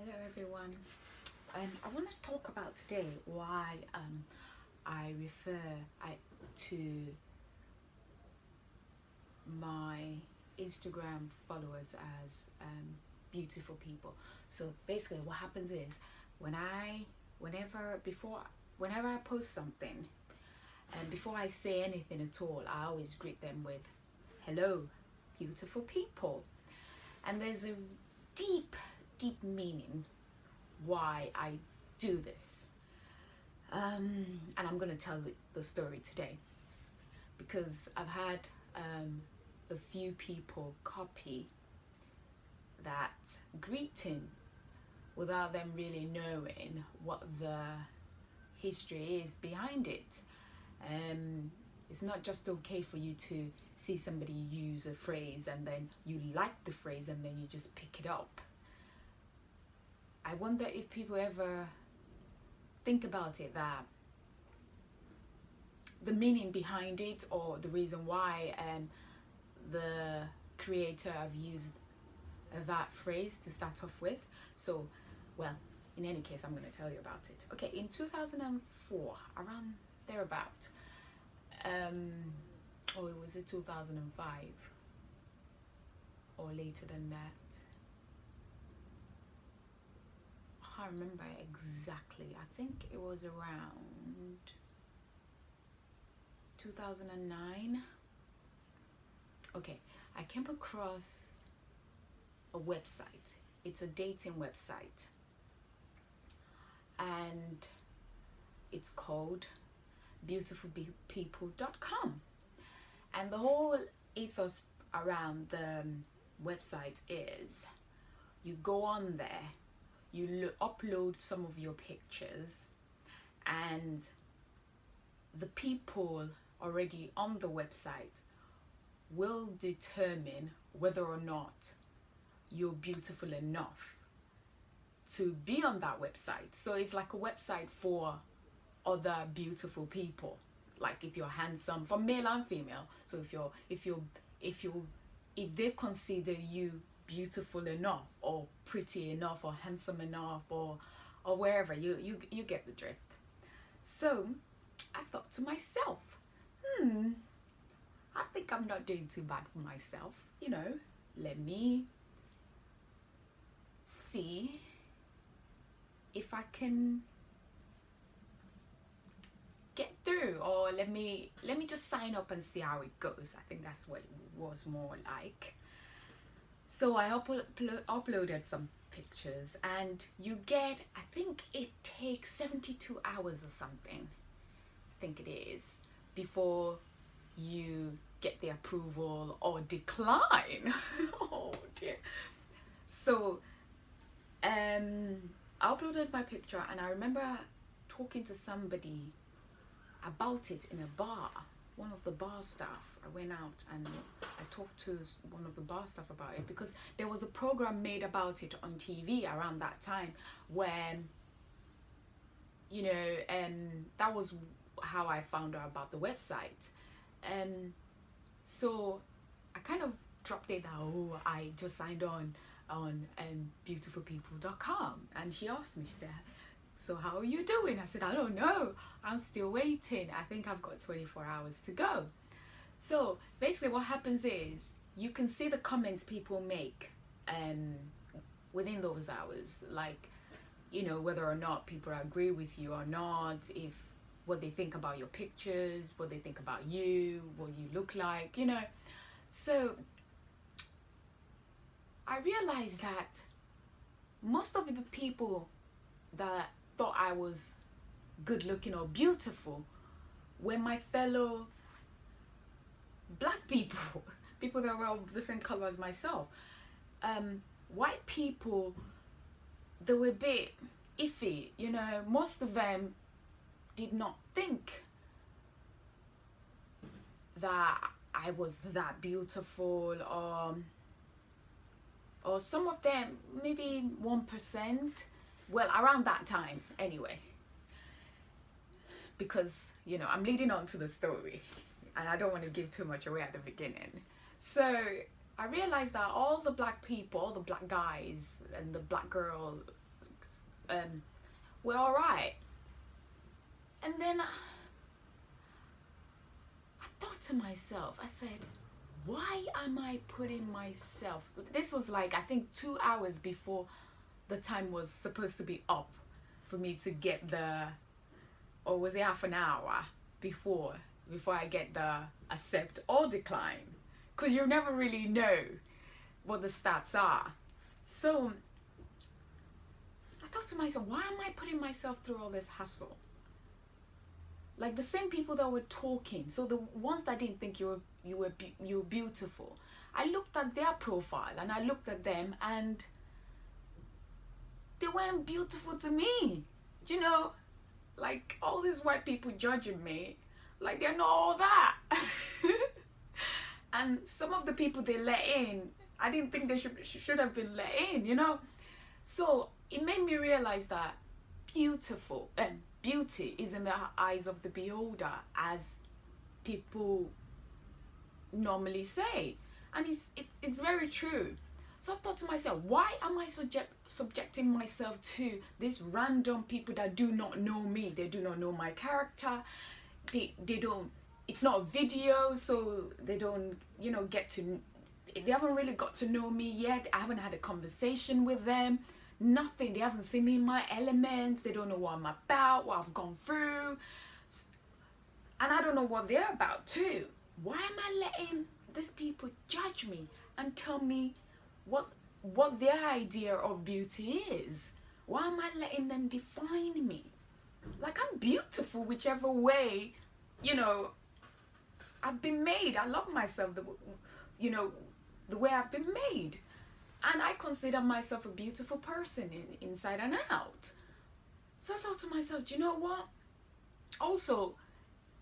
Hello everyone. I want to talk about today why I refer to my Instagram followers as beautiful people. So basically, what happens is whenever I post something, and before I say anything at all, I always greet them with, "Hello, beautiful people," and there's a deep, deep meaning why I do this. And I'm going to tell the story today because I've had a few people copy that greeting without them really knowing what the history is behind it. It's not just okay for you to see somebody use a phrase and then you like the phrase and then you just pick it up. I wonder if people ever think about it, that the meaning behind it or the reason why the creator have used that phrase to start off with. So, well, in any case, I'm going to tell you about it. Okay, in 2004, around thereabout, or was it 2005 or later than that? I can't remember exactly. I think it was around 2009. Okay, I came across a website. It's a dating website, and it's called beautifulpeople.com. And the whole ethos around the website is you go on there, you upload some of your pictures, and the people already on the website will determine whether or not you're beautiful enough to be on that website. So it's like a website for other beautiful people, like if you're handsome, for male and female. So if they consider you beautiful enough or pretty enough or handsome enough or wherever, you get the drift. So I thought to myself, I think I'm not doing too bad for myself, let me see if I can get through, or let me just sign up and see how it goes. I think that's what it was more like. So I uploaded some pictures, and you get, I think it takes 72 hours or something, I think it is, before you get the approval or decline. Oh dear. So I uploaded my picture, and I remember talking to somebody about it in a bar, one of the bar staff. I went out and I talked to one of the bar staff about it because there was a program made about it on TV around that time when, that was how I found out about the website. So I kind of dropped it that, I just signed on beautifulpeople.com, and she asked me, she said, "So how are you doing?" I said, "I don't know, I'm still waiting. I think I've got 24 hours to go." So basically what happens is you can see the comments people make within those hours, like, whether or not people agree with you or not, if what they think about your pictures, what they think about you, what you look like, So I realized that most of the people that thought I was good looking or beautiful were my fellow black people, people that were of the same color as myself. White people, they were a bit iffy, most of them did not think that I was that beautiful, or some of them, maybe 1%, well, around that time anyway, because I'm leading on to the story and I don't want to give too much away at the beginning. So I realized that all the black people, all the black guys and the black girls we're all right. And then I thought to myself, I said, why am I putting myself, this was like, I think 2 hours before the time was supposed to be up for me to get the, or was it half an hour before I get the accept or decline? Because you never really know what the stats are. So I thought to myself, why am I putting myself through all this hassle? Like the same people that were talking, so the ones that didn't think you were beautiful, I looked at their profile and I looked at them and they weren't beautiful to me. You know, like all these white people judging me, like they're not all that. And some of the people they let in, I didn't think they should have been let in, you know. So it made me realize that beauty is in the eyes of the beholder, as people normally say, and it's very true. So I thought to myself, why am I subjecting myself to these random people that do not know me? They do not know my character. They don't. It's not a video, so they don't, you know, they haven't really got to know me yet. I haven't had a conversation with them. Nothing. They haven't seen me in my elements. They don't know what I'm about, what I've gone through. And I don't know what they're about too. Why am I letting these people judge me and tell me what their idea of beauty is? Why am I letting them define me? Like, I'm beautiful whichever way, you know, I've been made. I love myself, the way I've been made. And I consider myself a beautiful person inside and out. So I thought to myself, do you know what? Also,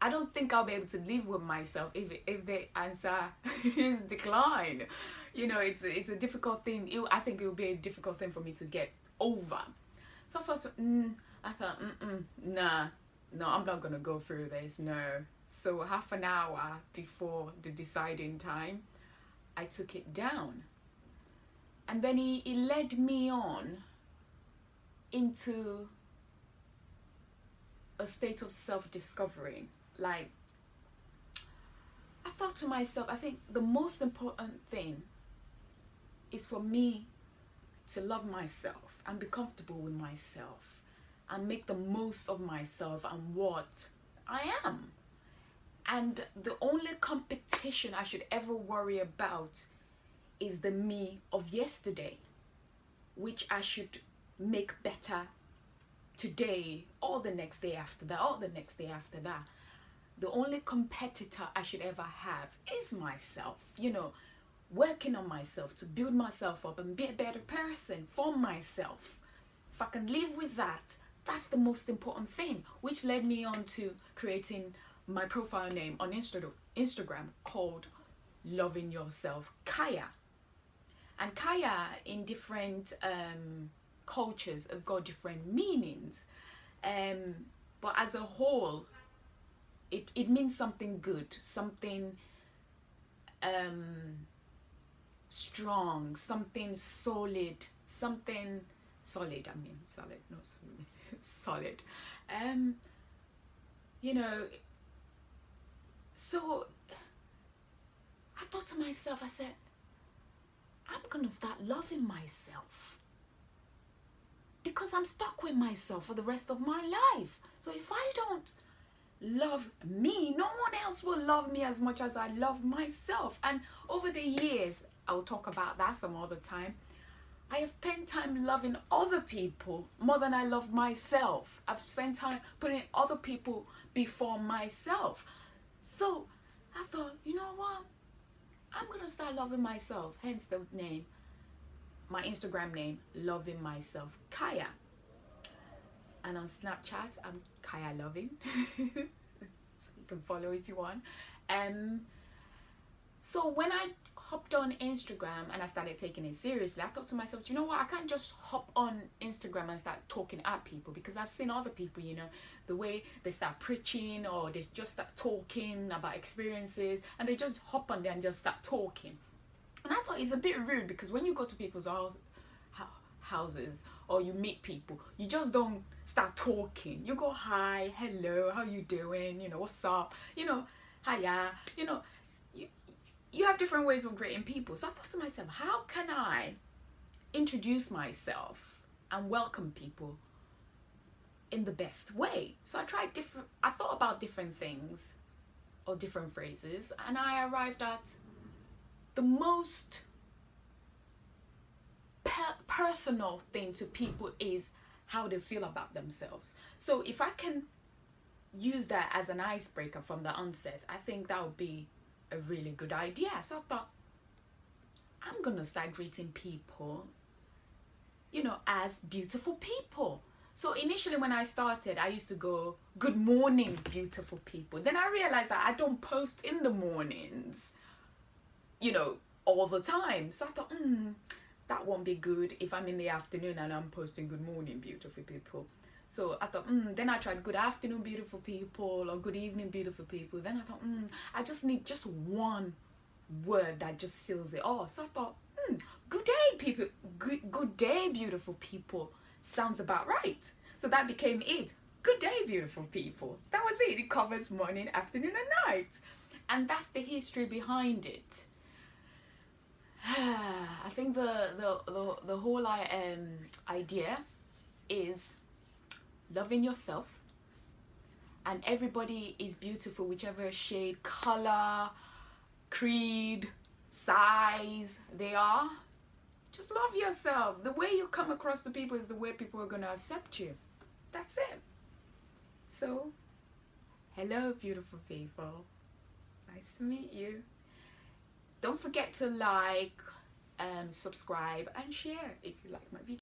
I don't think I'll be able to live with myself if the answer is decline. You know, it's a difficult thing. I think it will be a difficult thing for me to get over. So I thought, nah, no, I'm not gonna go through this. No. So half an hour before the deciding time, I took it down. And then he led me on into a state of self-discovery. Like, I thought to myself, I think the most important thing is for me to love myself and be comfortable with myself and make the most of myself and what I am. And the only competition I should ever worry about is the me of yesterday, which I should make better today or the next day after that or the next day after that. The only competitor I should ever have is myself, you know, working on myself to build myself up and be a better person for myself. If I can live with that, that's the most important thing, which led me on to creating my profile name on Instagram called Loving Yourself Kaya. And Kaya in different cultures have got different meanings, but as a whole it means something good, something strong, something solid, solid, you know. So I thought to myself, I said, I'm gonna start loving myself, because I'm stuck with myself for the rest of my life. So if I don't love me, no one else will love me as much as I love myself. And over the years, I'll talk about that some other time, I have spent time loving other people more than I love myself. I've spent time putting other people before myself. So I thought, you know what? I'm gonna start loving myself, hence the name, my Instagram name, Loving Myself Kaya. And on Snapchat, I'm Kaya Loving. So you can follow if you want. So when I hopped on Instagram and I started taking it seriously, I thought to myself, you know what, I can't just hop on Instagram and start talking at people, because I've seen other people, you know, the way they start preaching or they just start talking about experiences and they just hop on there and just start talking. And I thought it's a bit rude, because when you go to people's houses or you meet people, you just don't start talking. You go, hi, hello, how you doing, you know, what's up, you know, hiya, you know, you have different ways of greeting people. So I thought to myself, how can I introduce myself and welcome people in the best way? So I thought about different things or different phrases, and I arrived at the most personal thing to people is how they feel about themselves. So if I can use that as an icebreaker from the onset, I think that would be a really good idea. So I thought, I'm gonna start greeting people, you know, as beautiful people. So initially when I started, I used to go, good morning, beautiful people. Then I realized that I don't post in the mornings, you know, all the time. So I thought, that won't be good if I'm in the afternoon and I'm posting good morning, beautiful people. So I thought, then I tried good afternoon, beautiful people, or good evening, beautiful people. Then I thought, I just need just one word that just seals it all. So I thought, good day, people, good day, beautiful people, sounds about right. So that became it. Good day, beautiful people. That was it. It covers morning, afternoon, and night. And that's the history behind it. I think the whole idea is loving yourself, and everybody is beautiful, whichever shade, color, creed, size they are. Just love yourself. The way you come across to people is the way people are going to accept you. That's it. So, hello, beautiful people. Nice to meet you. Don't forget to like, subscribe, and share if you like my video.